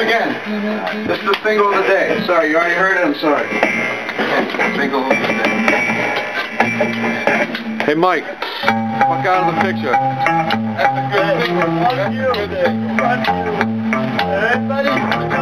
again. This is the single of the day. Sorry, you already heard it. I'm sorry. Single of the day. Hey, Mike. Fuck out of the picture. That's a good thing. Fuck you. Everybody.